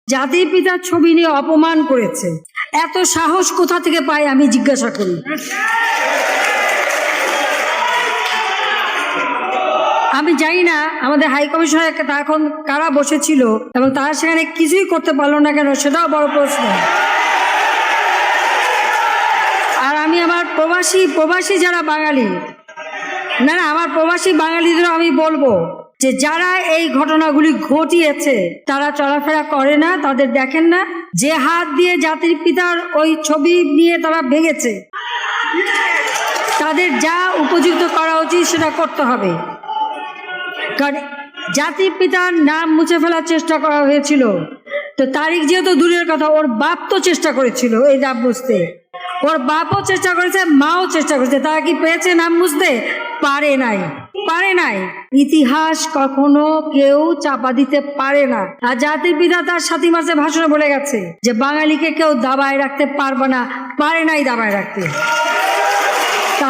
জাতির পিতার ছবি নিয়ে অপমান করেছে। এত সাহস কোথা থেকে পায় আমি জিজ্ঞাসা করি। আমি জানি না আমাদের হাই কমিশনার এখন কারা বসেছিল এবং তারা সেখানে কিছুই করতে পারলো না কেন, সেটাও বড় প্রশ্ন। আর আমি আমার প্রবাসী যারা বাঙালি, না আমার প্রবাসী বাঙালিদেরও আমি বলবো যে যারা এই ঘটনাগুলি ঘটিয়েছে তারা চলাফেরা করে না, তাদের দেখেন না। যে হাত দিয়ে জাতির পিতার ওই ছবি নিয়ে তারা ভেঙেছে, তাদের যা উপযুক্ত করা উচিত সেটা করতে হবে। কারণ জাতির পিতার নাম মুছে ফেলার চেষ্টা করা হয়েছিল, তো তারিখ যেহেতু দূরের কথা, ওর বাপ তো চেষ্টা করেছিল এই নাম মুছতে, ওর বাপও চেষ্টা করেছে, মাও চেষ্টা করেছে। তারা কি পেয়েছে নাম মুছতে? পারে নাই। ইতিহাস কখনো কেউ চাপা দিতে পারে না। আর জাতির পিতা তার 7 মাসে ভাষণে বলে গেছে যে বাঙালিকে কেউ দাবায় রাখতে পারবে না, পারে নাই দাবায় রাখতে।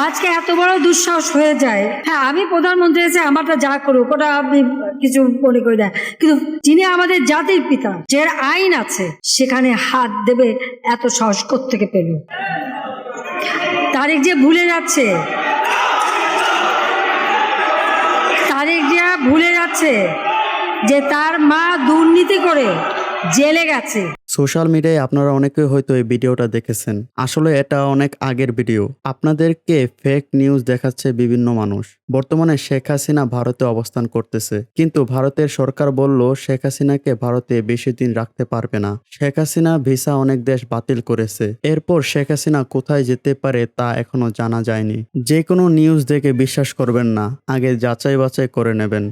আজকে এত বড় দুঃসাহস হয়ে যায়। হ্যাঁ, আমি প্রধানমন্ত্রী এসে আমারটা যা করুক ওটা আমি কিছু মনে করি না, কিন্তু যিনি আমাদের জাতির পিতা, যে আইন আছে, সেখানে হাত দেবে এত সাহস কোত্থেকে পেল? তারিখ যে ভুলে যাচ্ছে যে তার মা দুর্নীতি করে জেলে গেছে। সোশ্যাল মিডিয়ায় আপনারা অনেকেই হয়তো এই ভিডিওটা দেখেছেন। আসলে এটা অনেক আগের ভিডিও। আপনাদেরকে ফেক নিউজ দেখাচ্ছে বিভিন্ন মানুষ। বর্তমানে শেখ হাসিনা ভারতে অবস্থান করতেছে, কিন্তু ভারতের সরকার বলল শেখ হাসিনাকে ভারতে বেশি দিন রাখতে পারবে না। শেখ হাসিনা ভিসা অনেক দেশ বাতিল করেছে। এরপর শেখ হাসিনা কোথায় যেতে পারে তা এখনো জানা যায়নি। যে কোনো নিউজ দেখে বিশ্বাস করবেন না, আগে যাচাই বাছাই করে নেবেন।